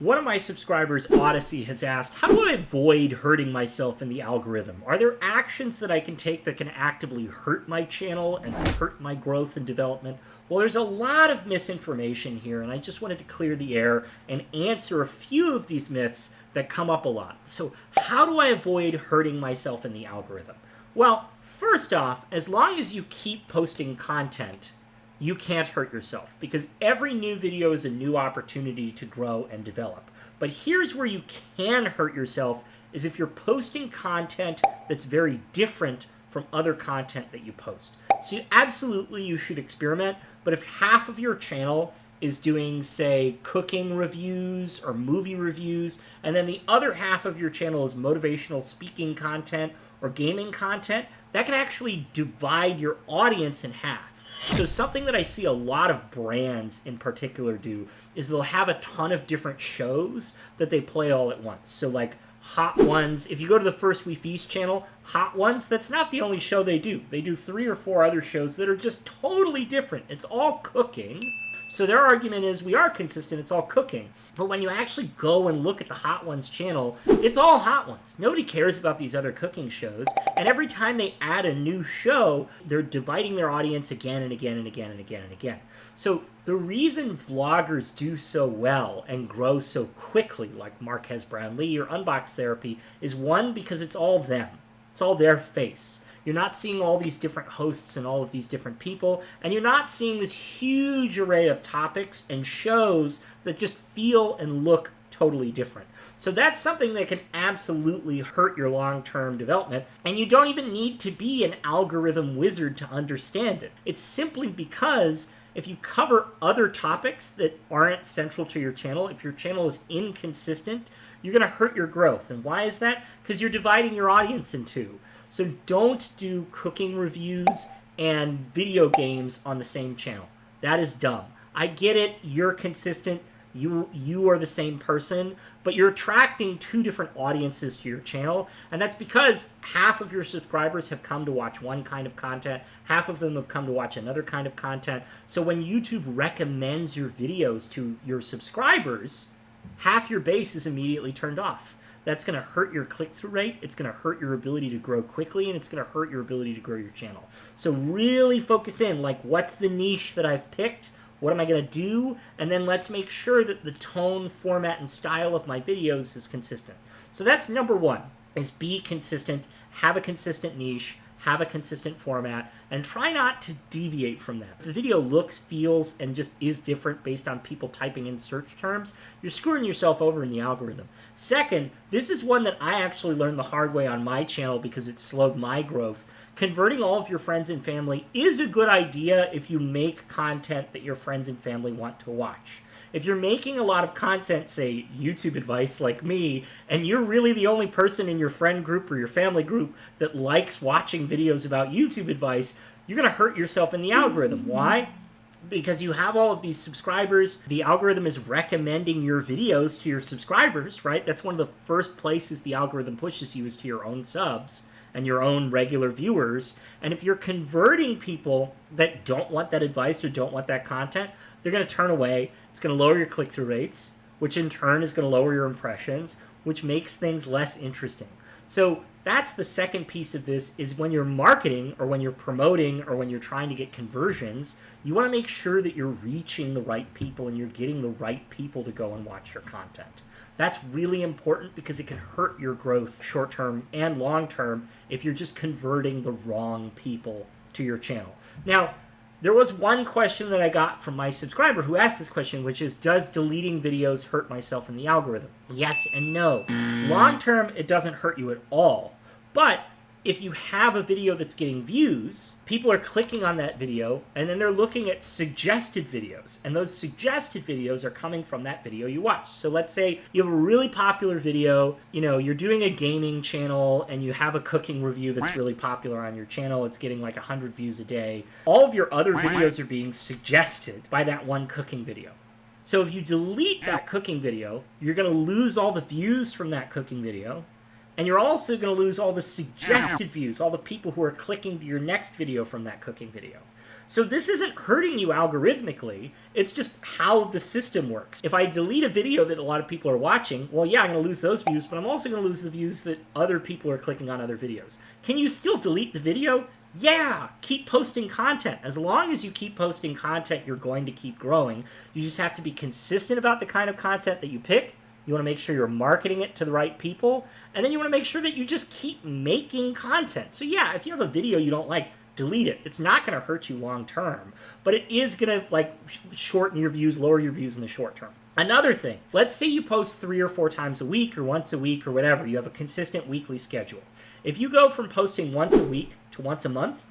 One of my subscribers, Odyssey, has asked, how do I avoid hurting myself in the algorithm? Are there actions that I can take that can actively hurt my channel and hurt my growth and development? Well, there's a lot of misinformation here, and I just wanted to clear the air and answer a few of these myths that come up a lot. So how do I avoid hurting myself in the algorithm? Well, first off, as long as you keep posting content, you can't hurt yourself, because every new video is a new opportunity to grow and develop. But here's where you can hurt yourself, is if you're posting content that's very different from other content that you post. So absolutely you should experiment, but if half of your channel is doing, say, cooking reviews or movie reviews, and then the other half of your channel is motivational speaking content or gaming content, that can actually divide your audience in half. So something that I see a lot of brands in particular do is they'll have a ton of different shows that they play all at once. So like Hot Ones, if you go to the First We Feast channel, Hot Ones, that's not the only show they do. They do 3 or 4 other shows that are just totally different. It's all cooking. So their argument is, we are consistent, it's all cooking. But when you actually go and look at the Hot Ones channel, it's all Hot Ones. Nobody cares about these other cooking shows. And every time they add a new show, they're dividing their audience again and again and again and again and again. So the reason vloggers do so well and grow so quickly, like Marques Brownlee or Unbox Therapy, is one, because it's all them. It's all their face. You're not seeing all these different hosts and all of these different people, and you're not seeing this huge array of topics and shows that just feel and look totally different. So that's something that can absolutely hurt your long-term development, and you don't even need to be an algorithm wizard to understand it. It's simply because if you cover other topics that aren't central to your channel, if your channel is inconsistent, you're going to hurt your growth. And why is that? Because you're dividing your audience in two. So don't do cooking reviews and video games on the same channel. That is dumb. I get it, you're consistent, you are the same person, but you're attracting 2 different audiences to your channel, and that's because half of your subscribers have come to watch one kind of content, half of them have come to watch another kind of content. So when YouTube recommends your videos to your subscribers, half your base is immediately turned off. That's going to hurt your click-through rate, it's going to hurt your ability to grow quickly, and it's going to hurt your ability to grow your channel. So really focus in, like, what's the niche that I've picked? What am I going to do? And then let's make sure that the tone, format, and style of my videos is consistent. So that's number 1, is be consistent, have a consistent niche, have a consistent format, and try not to deviate from that. If the video looks, feels, and just is different based on people typing in search terms, you're screwing yourself over in the algorithm. Second, this is one that I actually learned the hard way on my channel because it slowed my growth. Converting all of your friends and family is a good idea if you make content that your friends and family want to watch. If you're making a lot of content, say YouTube advice like me, and you're really the only person in your friend group or your family group that likes watching videos about YouTube advice, you're going to hurt yourself in the algorithm. Why? Because you have all of these subscribers, the algorithm is recommending your videos to your subscribers, right? That's one of the first places the algorithm pushes you, is to your own subs and your own regular viewers. And if you're converting people that don't want that advice or don't want that content, they're going to turn away. It's going to lower your click-through rates, which in turn is going to lower your impressions, which makes things less interesting. So that's the second piece of this, is when you're marketing or when you're promoting or when you're trying to get conversions, you want to make sure that you're reaching the right people and you're getting the right people to go and watch your content. That's really important because it can hurt your growth short-term and long-term if you're just converting the wrong people to your channel. Now, there was one question that I got from my subscriber who asked this question, which is, does deleting videos hurt myself in the algorithm? Yes and no. Long-term, it doesn't hurt you at all. But if you have a video that's getting views, people are clicking on that video, and then they're looking at suggested videos. And those suggested videos are coming from that video you watched. So let's say you have a really popular video, you're doing a gaming channel, and you have a cooking review that's really popular on your channel. It's getting like 100 views a day. All of your other videos are being suggested by that one cooking video. So if you delete that cooking video, you're going to lose all the views from that cooking video. And you're also going to lose all the suggested views, all the people who are clicking to your next video from that cooking video. So this isn't hurting you algorithmically, it's just how the system works. If I delete a video that a lot of people are watching, well, yeah, I'm going to lose those views, but I'm also going to lose the views that other people are clicking on other videos. Can you still delete the video? Yeah, keep posting content. As long as you keep posting content, you're going to keep growing. You just have to be consistent about the kind of content that you pick. You want to make sure you're marketing it to the right people. And then you want to make sure that you just keep making content. So yeah, if you have a video you don't like, delete it. It's not going to hurt you long term, but it is going to like shorten your views, lower your views in the short term. Another thing, let's say you post 3 or 4 times a week or once a week or whatever. You have a consistent weekly schedule. If you go from posting once a week to once a month,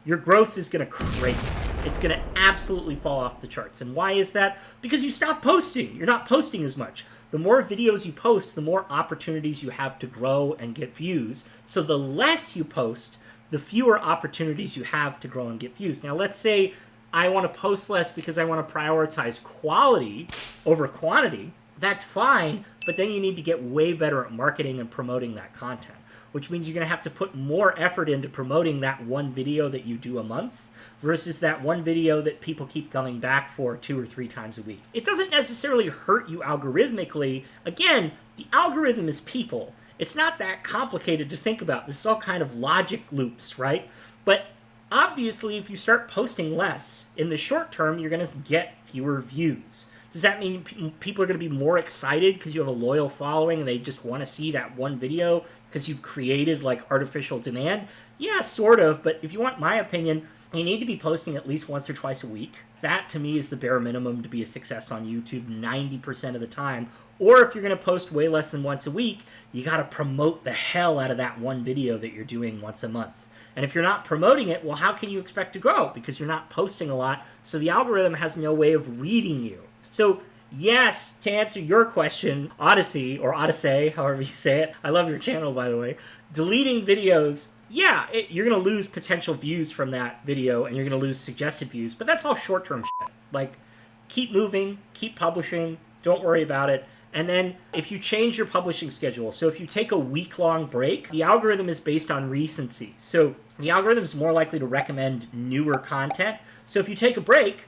your growth is going to crate. It's going to absolutely fall off the charts. And why is that? Because you stop posting. You're not posting as much. The more videos you post, the more opportunities you have to grow and get views. So the less you post, the fewer opportunities you have to grow and get views. Now, let's say I want to post less because I want to prioritize quality over quantity. That's fine, but then you need to get way better at marketing and promoting that content, which means you're going to have to put more effort into promoting that one video that you do a month versus that one video that people keep coming back for 2 or 3 times a week. It doesn't necessarily hurt you algorithmically. Again, the algorithm is people. It's not that complicated to think about. This is all kind of logic loops, right? But obviously, if you start posting less, in the short term, you're going to get fewer views. Does that mean people are going to be more excited because you have a loyal following and they just want to see that one video because you've created like artificial demand? Yeah, sort of. But if you want my opinion, you need to be posting at least once or twice a week. That to me is the bare minimum to be a success on YouTube 90% of the time. Or if you're going to post way less than once a week, you got to promote the hell out of that one video that you're doing once a month. And if you're not promoting it, well, how can you expect to grow? Because you're not posting a lot, so the algorithm has no way of reading you. So yes, to answer your question, Odyssey, or Odyssey, however you say it, I love your channel, by the way, deleting videos, yeah, you're going to lose potential views from that video, and you're going to lose suggested views, but that's all short-term shit. Like, keep moving, keep publishing, don't worry about it. And then if you change your publishing schedule, so if you take a week-long break, the algorithm is based on recency. So the algorithm is more likely to recommend newer content. So if you take a break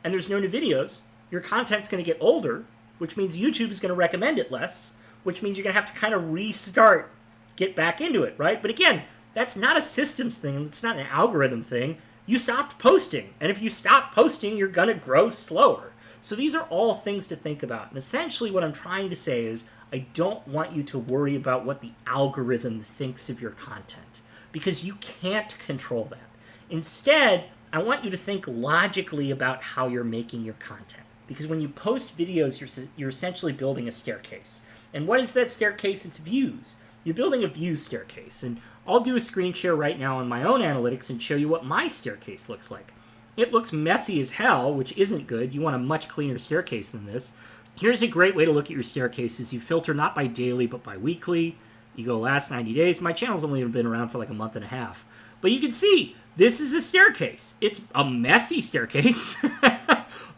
and there's no new videos, your content's going to get older, which means YouTube is going to recommend it less, which means you're going to have to kind of restart, get back into it, right? But again, that's not a systems thing. It's not an algorithm thing. You stopped posting. And if you stop posting, you're going to grow slower. So these are all things to think about. And essentially what I'm trying to say is I don't want you to worry about what the algorithm thinks of your content because you can't control that. Instead, I want you to think logically about how you're making your content. Because when you post videos, you're essentially building a staircase. And what is that staircase? It's views. You're building a views staircase. And I'll do a screen share right now on my own analytics and show you what my staircase looks like. It looks messy as hell, which isn't good. You want a much cleaner staircase than this. Here's a great way to look at your staircases. You filter not by daily, but by weekly. You go last 90 days. My channel's only been around for like a month and a half. But you can see, this is a staircase. It's a messy staircase,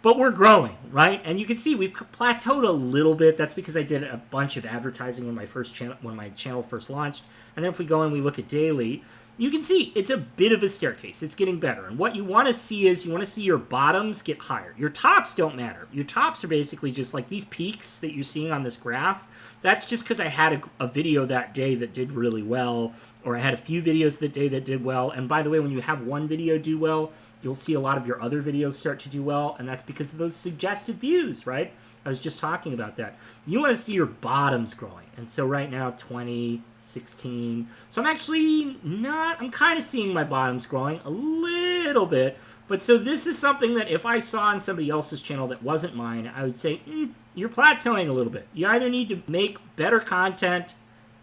but we're growing, right? And you can see we've plateaued a little bit. That's because I did a bunch of advertising when my channel first launched. And then if we go and we look at daily, you can see it's a bit of a staircase. It's getting better. And what you want to see is you want to see your bottoms get higher. Your tops don't matter. Your tops are basically just like these peaks that you're seeing on this graph. That's just because I had a video that day that did really well, or I had a few videos that day that did well. And by the way, when you have one video do well, you'll see a lot of your other videos start to do well, and that's because of those suggested views, right? I was just talking about that. You want to see your bottoms growing. And so right now, 20... 16. So I'm kind of seeing my bottoms growing a little bit. But so this is something that if I saw on somebody else's channel that wasn't mine, I would say, you're plateauing a little bit. You either need to make better content,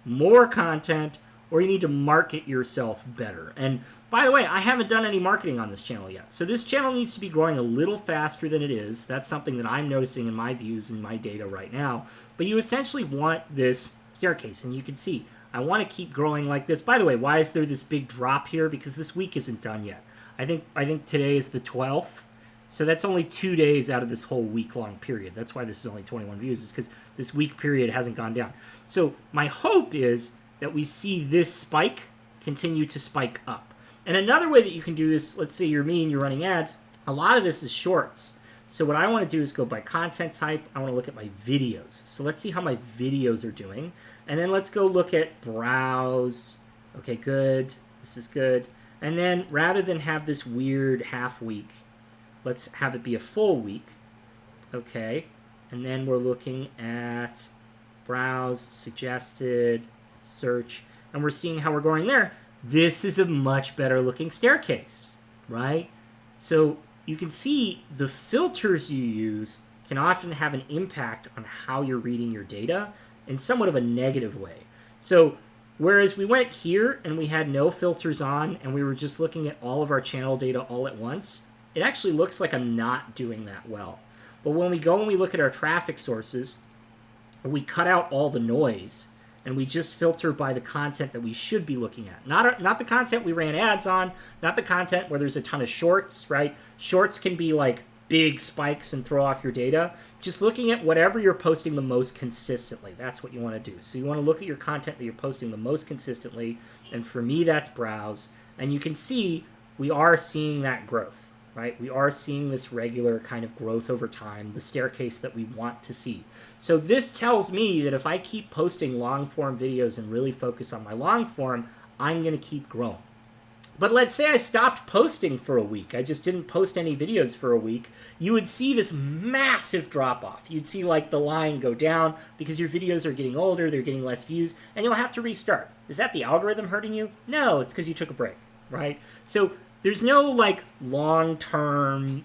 more content, or you need to market yourself better. And by the way, I haven't done any marketing on this channel yet. So this channel needs to be growing a little faster than it is. That's something that I'm noticing in my views and my data right now. But you essentially want this staircase, and you can see I want to keep growing like this. By the way, why is there this big drop here? Because this week isn't done yet. I think today is the 12th. So that's only 2 days out of this whole week-long period. That's why this is only 21 views, is because this week period hasn't gone down. So my hope is that we see this spike continue to spike up. And another way that you can do this, let's say you're me and you're running ads, a lot of this is shorts. So what I want to do is go by content type. I want to look at my videos. So let's see how my videos are doing. And then let's go look at browse. Okay, good. This is good. And then rather than have this weird half week, let's have it be a full week. Okay. And then we're looking at browse, suggested, search, and we're seeing how we're going there. This is a much better looking staircase, right? So you can see the filters you use can often have an impact on how you're reading your data in somewhat of a negative way. So whereas we went here and we had no filters on and we were just looking at all of our channel data all at once, it actually looks like I'm not doing that well. But when we go and we look at our traffic sources, we cut out all the noise and we just filter by the content that we should be looking at. Not the content we ran ads on, not the content where there's a ton of shorts, right? Shorts can be like big spikes and throw off your data. Just looking at whatever you're posting the most consistently. That's what you want to do. So you want to look at your content that you're posting the most consistently. And for me, that's browse. And you can see we are seeing that growth, right? We are seeing this regular kind of growth over time, the staircase that we want to see. So this tells me that if I keep posting long form videos and really focus on my long form, I'm going to keep growing. But let's say I stopped posting for a week. I just didn't post any videos for a week. You would see this massive drop off. You'd see like the line go down because your videos are getting older, they're getting less views, and you'll have to restart. Is that the algorithm hurting you? No, it's because you took a break, right? So there's no like long-term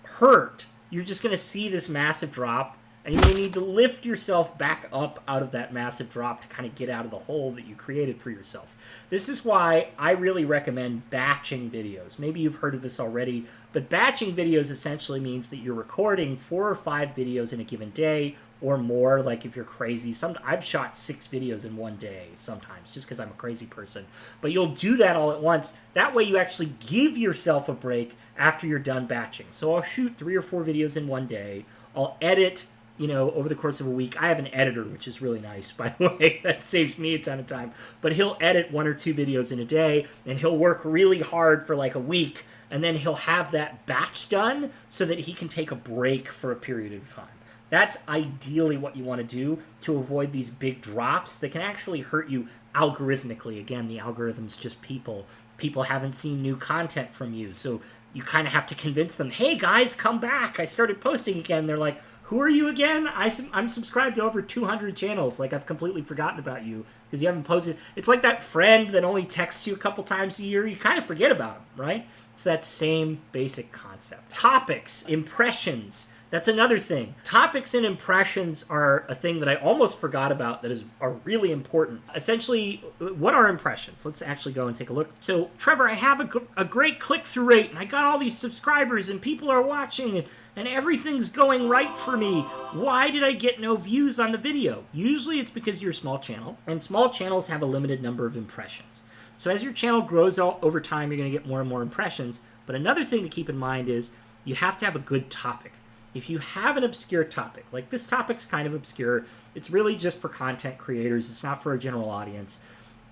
hurt. You're just going to see this massive drop, and you may need to lift yourself back up out of that massive drop to kind of get out of the hole that you created for yourself. This is why I really recommend batching videos. Maybe you've heard of this already, but batching videos essentially means that you're recording 4 or 5 videos in a given day or more, like if you're crazy. I've shot 6 videos in one day sometimes just because I'm a crazy person. But you'll do that all at once. That way you actually give yourself a break after you're done batching. So I'll shoot 3 or 4 videos in one day. I'll edit, over the course of a week. I have an editor, which is really nice, by the way. That saves me a ton of time. But he'll edit 1 or 2 videos in a day, and he'll work really hard for like a week, and then he'll have that batch done so that he can take a break for a period of time. That's ideally what you want to do to avoid these big drops that can actually hurt you algorithmically. Again, the algorithm's just people. People haven't seen new content from you, so you kind of have to convince them, hey guys, come back. I started posting again. They're like, who are you again? I'm subscribed to over 200 channels. Like, I've completely forgotten about you because you haven't posted. It's like that friend that only texts you a couple times a year. You kind of forget about them, right? It's that same basic concept. Topics, impressions. That's another thing. Topics and impressions are a thing that I almost forgot about that are really important. Essentially, what are impressions? Let's actually go and take a look. So, Trevor, I have a great click-through rate, and I got all these subscribers, and people are watching, and everything's going right for me. Why did I get no views on the video? Usually it's because you're a small channel, and small channels have a limited number of impressions. So as your channel grows over time, you're going to get more and more impressions. But another thing to keep in mind is you have to have a good topic. If you have an obscure topic, like this topic's kind of obscure, it's really just for content creators, it's not for a general audience,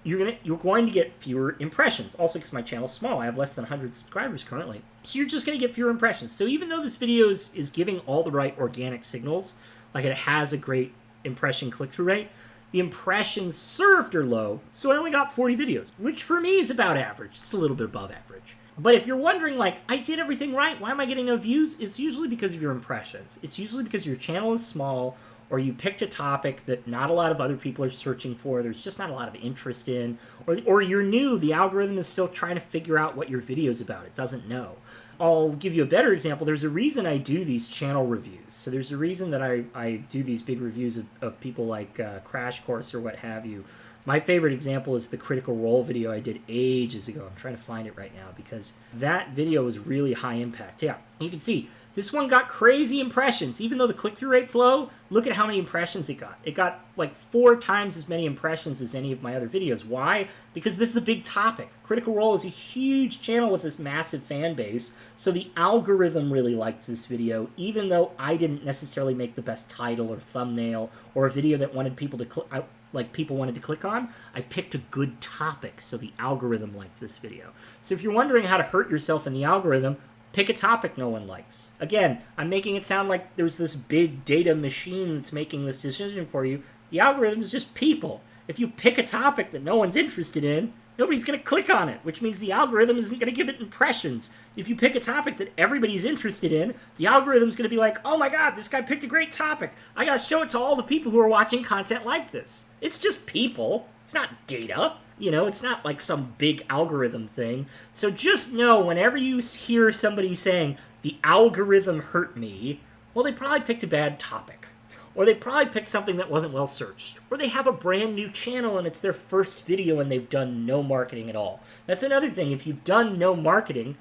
you're going to get fewer impressions. Also, because my channel's small, I have less than 100 subscribers currently. So you're just going to get fewer impressions. So even though this video is giving all the right organic signals, like it has a great impression click-through rate, the impressions served are low, so I only got 40 videos, which for me is about average. It's a little bit above average. But if you're wondering, like, I did everything right, why am I getting no views? It's usually because of your impressions. It's usually because your channel is small, or you picked a topic that not a lot of other people are searching for, there's just not a lot of interest in, or you're new, the algorithm is still trying to figure out what your video's about, it doesn't know. I'll give you a better example. There's a reason I do these channel reviews. So there's a reason that I do these big reviews of people like Crash Course or what have you. My favorite example is the Critical Role video I did ages ago. I'm trying to find it right now because that video was really high impact. Yeah, you can see This one got crazy impressions. Even though the click-through rate's low, look at how many impressions it got. It got like 4 times as many impressions as any of my other videos. Why? Because this is a big topic. Critical Role is a huge channel with this massive fan base, so the algorithm really liked this video, even though I didn't necessarily make the best title or thumbnail or a video that wanted people to people wanted to click on. I picked a good topic, so the algorithm liked this video. So if you're wondering how to hurt yourself in the algorithm, pick a topic no one likes. Again, I'm making it sound like there's this big data machine that's making this decision for you. The algorithm is just people. If you pick a topic that no one's interested in, nobody's going to click on it, which means the algorithm isn't going to give it impressions. If you pick a topic that everybody's interested in, the algorithm's going to be like, oh my god, this guy picked a great topic. I got to show it to all the people who are watching content like this. It's just people. It's not data. You know, it's not like some big algorithm thing. So just know whenever you hear somebody saying, the algorithm hurt me, well, they probably picked a bad topic. Or they probably picked something that wasn't well searched. Or they have a brand new channel and it's their first video and they've done no marketing at all. That's another thing. If you've done no marketing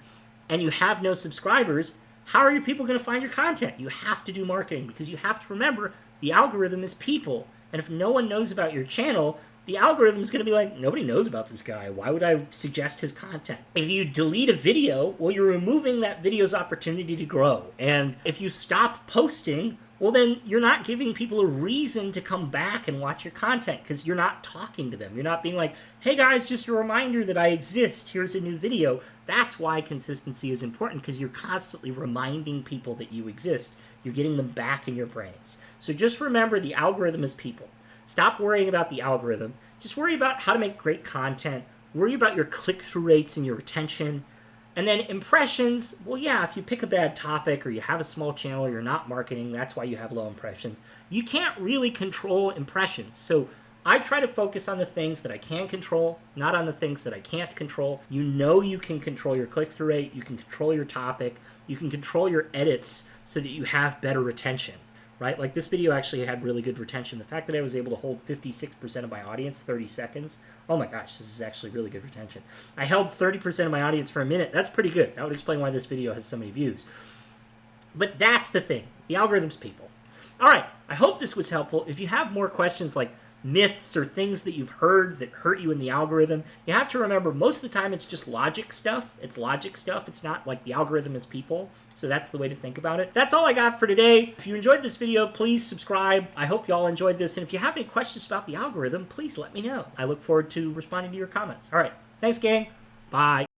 and you have no subscribers, how are your people going to find your content? You have to do marketing because you have to remember the algorithm is people. And if no one knows about your channel, the algorithm is going to be like, nobody knows about this guy. Why would I suggest his content? If you delete a video, well, you're removing that video's opportunity to grow. And if you stop posting, well, then you're not giving people a reason to come back and watch your content because you're not talking to them. You're not being like, hey guys, just a reminder that I exist. Here's a new video. That's why consistency is important because you're constantly reminding people that you exist. You're getting them back in your brains. So just remember the algorithm is people. Stop worrying about the algorithm. Just worry about how to make great content. Worry about your click-through rates and your retention. And then impressions, well, yeah, if you pick a bad topic or you have a small channel or you're not marketing, that's why you have low impressions. You can't really control impressions. So I try to focus on the things that I can control, not on the things that I can't control. You know you can control your click-through rate. You can control your topic. You can control your edits so that you have better retention. Right? Like this video actually had really good retention. The fact that I was able to hold 56% of my audience 30 seconds, oh my gosh, this is actually really good retention. I held 30% of my audience for a minute. That's pretty good. That would explain why this video has so many views. But that's the thing. The algorithm's people. All right, I hope this was helpful. If you have more questions like myths or things that you've heard that hurt you in the algorithm, you have to remember most of the time it's just logic stuff. It's logic stuff. It's not like the algorithm is people. So that's the way to think about it. That's all I got for today. If you enjoyed this video, please subscribe. I hope you all enjoyed this. And if you have any questions about the algorithm, please let me know. I look forward to responding to your comments. All right. Thanks, gang. Bye.